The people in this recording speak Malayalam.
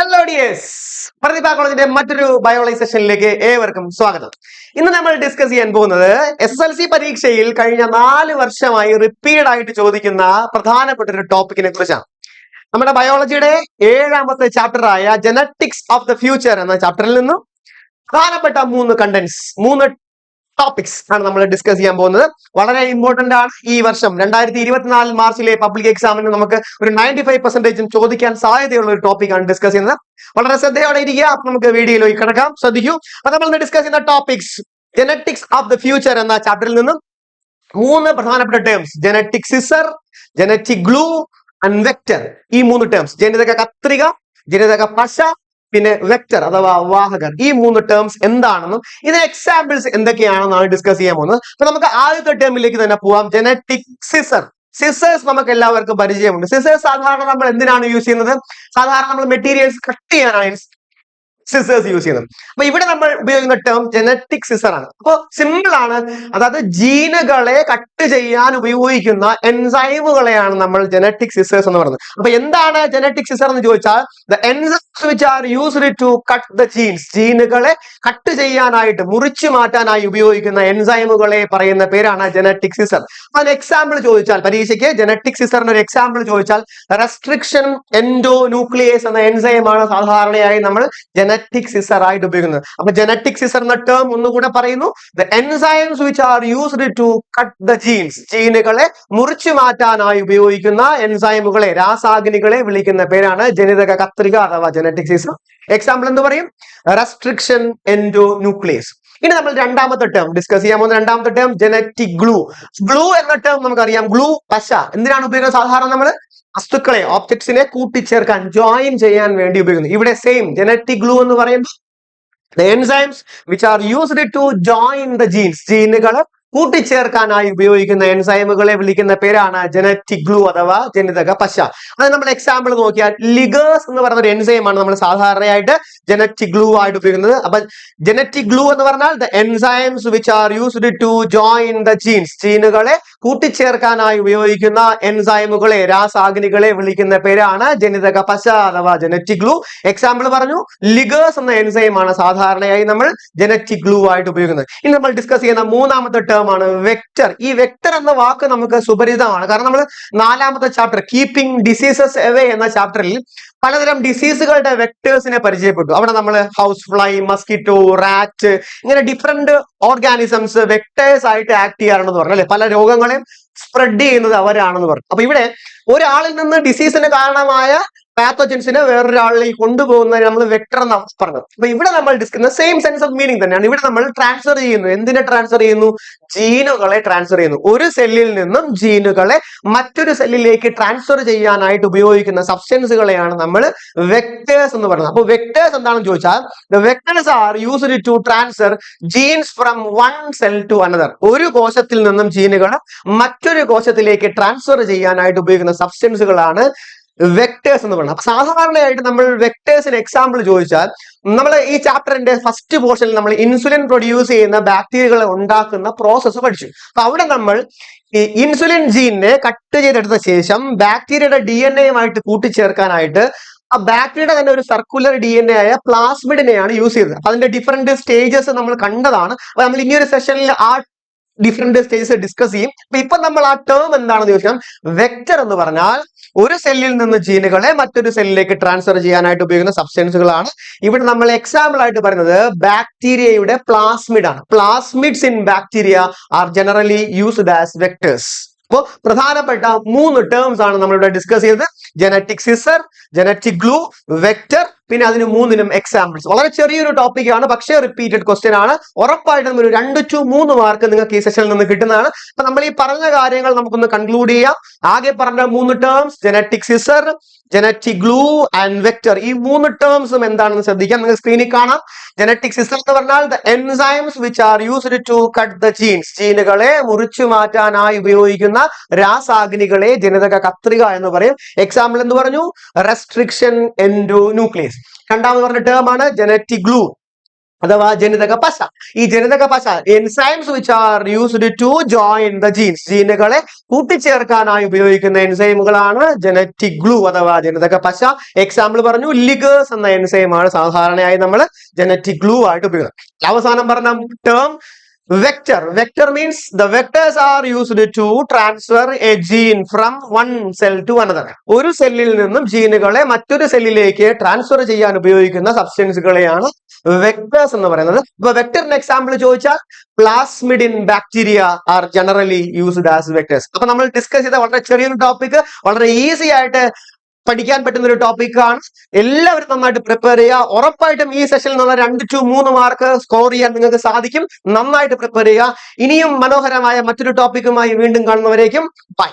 ഹലോ ഡിയേഴ്സ്, പ്രതിഭ കോളേജിന്റെ മറ്റൊരു ബയോളജി സെഷനിലേക്ക് ഏവർക്കും സ്വാഗതം. ഇന്ന് നമ്മൾ ഡിസ്കസ് ചെയ്യാൻ പോകുന്നത് SSLC പരീക്ഷയിൽ കഴിഞ്ഞ 4 വർഷമായി റിപ്പീറ്റ് ആയിട്ട് ചോദിക്കുന്ന പ്രധാനപ്പെട്ട ഒരു ടോപ്പിക്കിനെ കുറിച്ചാണ്. നമ്മുടെ ബയോളജിയുടെ 7ാമത്തെ ചാപ്റ്റർ ആയ ജനറ്റിക്സ് ഓഫ് ദ ഫ്യൂച്ചർ എന്ന ചാപ്റ്ററിൽ നിന്നും പ്രധാനപ്പെട്ട 3 ടോപ്പിക്സ് ആണ് നമ്മൾ ഡിസ്കസ് ചെയ്യാൻ പോകുന്നത്. വളരെ ഇമ്പോർട്ടന്റ് ആണ്. ഈ വർഷം 2024 മാർച്ചിലെ പബ്ലിക് എക്സാമിന് നമുക്ക് ഒരു 95% ചോദിക്കാൻ സാധ്യതയുള്ള ഒരു ടോപ്പിക് ആണ് ഡിസ്കസ് ചെയ്യുന്നത്. വളരെ ശ്രദ്ധയോടെ ഇരിക്കുക. അപ്പൊ നമുക്ക് വീഡിയോയിലേക്ക് കിടക്കാം. ശ്രദ്ധിക്കൂ. അപ്പൊ നമ്മൾ ഡിസ്കസ് ചെയ്യുന്ന topics genetics of the future എന്ന ചാപ്റ്ററിൽ നിന്നും 3 പ്രധാനപ്പെട്ട terms: genetic scissor, genetic glue and vector. ഈ 3 ടേംസ്, ജനിതക കത്രിക, ജനിതക പശ, പിന്നെ വെക്ടർ അഥവാ വാഹകർ. ഈ 3 ടേംസ് എന്താണെന്നും ഇതിന് എക്സാമ്പിൾസ് എന്തൊക്കെയാണെന്നാണ് ഡിസ്കസ് ചെയ്യാൻ പോകുന്നത്. അപ്പൊ നമുക്ക് ആദ്യത്തെ ടേമിലേക്ക് തന്നെ പോവാം. Genetic scissor. സിസേഴ്സ് നമുക്ക് എല്ലാവർക്കും പരിചയമുണ്ട്. സിസേഴ്സ് സാധാരണ നമ്മൾ എന്തിനാണ് യൂസ് ചെയ്യുന്നത്? സാധാരണ നമ്മൾ മെറ്റീരിയൽസ് കട്ട് ചെയ്യാനാണ് സിസേഴ്സ് യൂസ് ചെയ്യുന്നത്. അപ്പൊ ഇവിടെ നമ്മൾ ഉപയോഗിക്കുന്ന ടേം ജനറ്റിക് സിസർ ആണ്. അപ്പൊ സിമ്പിൾ ആണ്. അതായത് ജീനുകളെ കട്ട് ചെയ്യാൻ ഉപയോഗിക്കുന്ന എൻസൈമുകളെയാണ് നമ്മൾ ജനറ്റിക് സിസേഴ്സ് എന്ന് പറയുന്നത്. അപ്പൊ എന്താണ് ജനറ്റിക് സിസർ എന്ന് ചോദിച്ചാൽ, the enzymes which are used to cut the genes. ജീനുകളെ കട്ട് ചെയ്യാനായിട്ട്, മുറിച്ചു മാറ്റാനായി ഉപയോഗിക്കുന്ന എൻസൈമുകളെ പറയുന്ന പേരാണ് ജനറ്റിക് സിസർ. അതിന് എക്സാമ്പിൾ ചോദിച്ചാൽ, പരീക്ഷയ്ക്ക് ജനറ്റിക് സിസറിന് ഒരു എക്സാമ്പിൾ ചോദിച്ചാൽ, റെസ്ട്രിക്ഷൻ എൻഡോ ന്യൂക്ലിയേസ് എന്ന എൻസൈമാണ് സാധാരണയായി നമ്മൾ ജനറ്റിക് സിസർ ആയിട്ട് ഉപയോഗിക്കുന്നത്. അപ്പൊ ജനറ്റിക് സിസർ എന്ന ടേം ഒന്നുകൂടെ പറയുന്നു. The enzymes which are used to cut the genes. ജീനുകളെ മുറിച്ചു മാറ്റാനായി ഉപയോഗിക്കുന്ന എൻസൈമുകളെ, രാസാഗ്നികളെ വിളിക്കുന്ന പേരാണ് ജനിതക കത്രിക അഥവാ ജനറ്റിക് സിസർ. എക്സാമ്പിൾ എന്ത് പറയും? Restriction endo nucleus. ഇനി നമ്മൾ രണ്ടാമത്തെ ടേം ഡിസ്കസ് ചെയ്യാൻ പോകുന്ന രണ്ടാമത്തെ ടേം ജനറ്റിക് ഗ്ലൂ. ഗ്ലൂ എന്ന ടേം നമുക്കറിയാം. ഗ്ലൂ, പശ. എന്തിനാണ് ഉപയോഗിക്കുന്നത്? സാധാരണ നമ്മൾ വസ്തുക്കളെ, ഓബ്ജക്ട്സിനെ കൂട്ടിച്ചേർക്കാൻ, ജോയിൻ ചെയ്യാൻ വേണ്ടി ഉപയോഗിക്കുന്നു. ഇവിടെ സെയിം ജനറ്റിക് ഗ്ലൂ എന്ന് പറയുമ്പോൾ the enzymes which are used to join the genes. ജീനുകളെ കൂട്ടിച്ചേർക്കാനായി ഉപയോഗിക്കുന്ന എൻസൈമുകളെ വിളിക്കുന്ന പേരാണ് ജനറ്റിക് ഗ്ലൂ അഥവാ ജനിതക പശ. അത് നമ്മൾ എക്സാമ്പിൾ നോക്കിയാൽ, ലിഗേഴ്സ് എന്ന് പറയുന്ന ഒരു എൻസൈമാണ് നമ്മൾ സാധാരണയായിട്ട് ജനറ്റിക് ഗ്ലൂ ആയിട്ട് ഉപയോഗിക്കുന്നത്. അപ്പൊ ജനറ്റിക് ഗ്ലൂ എന്ന് പറഞ്ഞാൽ the enzymes which are used to join the genes. ജീനുകളെ കൂട്ടിച്ചേർക്കാനായി ഉപയോഗിക്കുന്ന എൻസൈമുകളെ, രാസാഗ്നികളെ വിളിക്കുന്ന പേരാണ് ജനിതക പശ അഥവാ ജനറ്റിക് ഗ്ലൂ. എക്സാമ്പിൾ പറഞ്ഞു, ലിഗേഴ്സ് എന്ന എൻസൈമാണ് സാധാരണയായി നമ്മൾ ജനറ്റിക് ഗ്ലൂ ആയിട്ട് ഉപയോഗിക്കുന്നത്. ഇനി നമ്മൾ ഡിസ്കസ് ചെയ്യുന്ന മൂന്നാമത്തെ ടേം ആണ് വെക്ടർ. ഈ വെക്ടർ എന്ന വാക്ക് നമുക്ക് സുപരിചിതമാണ്. കാരണം നമ്മൾ 4ാമത്തെ ചാപ്റ്റർ കീപ്പിംഗ് ഡിസീസസ് എവേ എന്ന ചാപ്റ്ററിൽ പലതരം ഡിസീസുകളുടെ വെക്ടേഴ്സിനെ പരിചയപ്പെട്ടു. അവിടെ നമ്മൾ ഹൗസ് ഫ്ലൈ, മസ്കിറ്റോ, റാറ്റ്, ഇങ്ങനെ ഡിഫറെന്റ് ഓർഗാനിസംസ് വെക്ടേഴ്സ് ആയിട്ട് ആക്ട് ചെയ്യാറുണ്ടെന്ന് പറഞ്ഞു അല്ലെ. പല രോഗങ്ങളെയും സ്പ്രെഡ് ചെയ്യുന്നത് അവരാണെന്ന് പറഞ്ഞു. അപ്പൊ ഇവിടെ ഒരാളിൽ നിന്ന് ഡിസീസിന് കാരണമായ പാത്തോജൻസിനെ വേറൊരാളിലേക്ക് കൊണ്ടുപോകുന്നതിന് നമ്മൾ വെക്ടർ എന്നാണ് പറഞ്ഞത്. അപ്പൊ ഇവിടെ നമ്മൾ discuss same sense of meaning തന്നെയാണ്. ഇവിടെ നമ്മൾ ട്രാൻസ്ഫർ ചെയ്യുന്നു. എന്തിനെ ട്രാൻസ്ഫർ ചെയ്യുന്നു? ജീനുകളെ ട്രാൻസ്ഫർ ചെയ്യുന്നു. ഒരു സെല്ലിൽ നിന്നും ജീനുകളെ മറ്റൊരു സെല്ലിലേക്ക് ട്രാൻസ്ഫർ ചെയ്യാനായിട്ട് ഉപയോഗിക്കുന്ന സബ്സ്റ്റൻസുകളെയാണ് നമ്മൾ വെക്ടേഴ്സ് എന്ന് പറയുന്നത്. അപ്പൊ വെക്ടേഴ്സ് എന്താണെന്ന് ചോദിച്ചാൽ, the vectors are used to transfer genes from one cell to another. ഒരു കോശത്തിൽ നിന്നും ജീനുകൾ മറ്റൊരു കോശത്തിലേക്ക് ട്രാൻസ്ഫർ ചെയ്യാനായിട്ട് ഉപയോഗിക്കുന്ന സബ്സ്റ്റൻസുകളാണ് വെക്ടേഴ്സ് എന്ന് പറയുന്നത്. അപ്പൊ സാധാരണയായിട്ട് നമ്മൾ വെക്ടേഴ്സിന് എക്സാമ്പിൾ ചോദിച്ചാൽ, നമ്മൾ ഈ ചാപ്റ്ററിന്റെ ഫസ്റ്റ് പോർഷനിൽ നമ്മൾ ഇൻസുലിൻ പ്രൊഡ്യൂസ് ചെയ്യുന്ന ബാക്ടീരിയകളെ ഉണ്ടാക്കുന്ന പ്രോസസ്സ് പഠിച്ചു. അപ്പൊ അവിടെ നമ്മൾ ഈ ഇൻസുലിൻ ജീനിനെ കട്ട് ചെയ്തെടുത്ത ശേഷം ബാക്ടീരിയയുടെ DNA കൂട്ടിച്ചേർക്കാനായിട്ട് ആ ബാക്ടീരിയയുടെ തന്നെ ഒരു സർക്കുലർ DNA ആയ പ്ലാസ്മിഡിനെയാണ് യൂസ് ചെയ്തത്. അപ്പൊ അതിന്റെ ഡിഫറെന്റ് സ്റ്റേജസ് നമ്മൾ കണ്ടതാണ്. അപ്പൊ നമ്മൾ ഇനിയൊരു സെഷനിൽ ആ ഡിഫറെന്റ് സ്റ്റേജസ് ഡിസ്കസ് ചെയ്യും. ഇപ്പൊ നമ്മൾ ആ ടേം എന്താണെന്ന് ചോദിച്ചാൽ, വെക്ടർ എന്ന് പറഞ്ഞാൽ ഒരു സെല്ലിൽ നിന്ന് ജീനുകളെ മറ്റൊരു സെല്ലിലേക്ക് ട്രാൻസ്ഫർ ചെയ്യാനായിട്ട് ഉപയോഗിക്കുന്ന സബ്സ്റ്റൻസുകളാണ്. ഇവിടെ നമ്മൾ എക്സാമ്പിൾ ആയിട്ട് പറയുന്നത് ബാക്ടീരിയയുടെ പ്ലാസ്മിഡ് ആണ്. Plasmids in bacteria are generally used as vectors. അപ്പോൾ പ്രധാനപ്പെട്ട 3 ടേംസ് ആണ് നമ്മളിവിടെ ഡിസ്കസ് ചെയ്തത്: genetic scissor, genetic glue, vector. പിന്നെ അതിന് 3നും എക്സാമ്പിൾസ്. വളരെ ചെറിയൊരു ടോപ്പിക്കാണ്, പക്ഷേ റിപ്പീറ്റഡ് ക്വസ്റ്റ്യൻ ആണ്. ഉറപ്പായിട്ടും ഒരു 2 to 3 മാർക്ക് നിങ്ങൾക്ക് ഈ സെഷനിൽ നിന്ന് കിട്ടുന്നതാണ്. അപ്പൊ നമ്മൾ ഈ പറഞ്ഞ കാര്യങ്ങൾ നമുക്കൊന്ന് കൺക്ലൂഡ് ചെയ്യാം. ആകെ പറഞ്ഞ 3 terms genetic scissor, genetic glue and vector. ഈ 3 ടേംസും എന്താണെന്ന് ശ്രദ്ധിക്കാം. നിങ്ങൾ സ്ക്രീനിൽ കാണാം. ജനറ്റിക് സിസ്റ്റം എന്ന് പറഞ്ഞാൽ the enzymes which are used to cut the genes. ജീനുകളെ മുറിച്ചു മാറ്റാനായി ഉപയോഗിക്കുന്ന രാസാഗ്നികളെ ജനിതക കത്രിക എന്ന് പറയും. എക്സാമ്പിൾ എന്ന് പറഞ്ഞു, റെസ്ട്രിക്ഷൻ എൻഡോ ന്യൂക്ലിയസ്. രണ്ടാമത് പറഞ്ഞ ടേം ആണ് ജനറ്റിക് ഗ്ലൂ. അഥവാ ജനിതക പശ. ഈ ജനിതക പശ enzymes which are used to join the genes, ജീനുകളെ കൂട്ടിച്ചേർക്കാനായി ഉപയോഗിക്കുന്ന എൻസൈമുകളാണ് ജനറ്റിക് ഗ്ലൂ അഥവാ ജനിതക പശ. എക്സാമ്പിൾ പറഞ്ഞു, ലിഗേഴ്സ് എന്ന എൻസൈമാണ് സാധാരണയായി നമ്മൾ ജനറ്റിക് ഗ്ലൂ ആയിട്ട് ഉപയോഗിക്കുന്നത്. അവസാനം പറഞ്ഞ term vector. Vector means the vectors are used to transfer a gene from one cell to another. ഒരു സെല്ലിൽ നിന്നും ജീനുകളെ മറ്റൊരു സെല്ലിലേക്ക് ട്രാൻസ്ഫർ ചെയ്യാൻ ഉപയോഗിക്കുന്ന സബ്സ്റ്റൻസുകളെയാണ് വെക്ടേഴ്സ് എന്ന് പറയുന്നത്. ഇപ്പൊ വെക്ടറിന് എക്സാമ്പിൾ ചോദിച്ചാൽ plasmid in bacteria are generally used as vectors. അപ്പൊ നമ്മൾ ഡിസ്കസ് ചെയ്ത വളരെ ചെറിയൊരു ടോപ്പിക് വളരെ ഈസി ആയിട്ട് പഠിക്കാൻ പറ്റുന്ന ഒരു ടോപ്പിക്കാണ്. എല്ലാവരും നന്നായിട്ട് പ്രിപ്പയർ ചെയ്യുക. ഉറപ്പായിട്ടും ഈ സെഷനിൽ നിന്നുള്ള 2 to 3 മാർക്ക് സ്കോർ ചെയ്യാൻ നിങ്ങൾക്ക് സാധിക്കും. നന്നായിട്ട് പ്രിപ്പയർ ചെയ്യുക. ഇനിയും മനോഹരമായ മറ്റൊരു ടോപ്പിക്കുമായി വീണ്ടും കാണുന്നവരേക്കും ബൈ.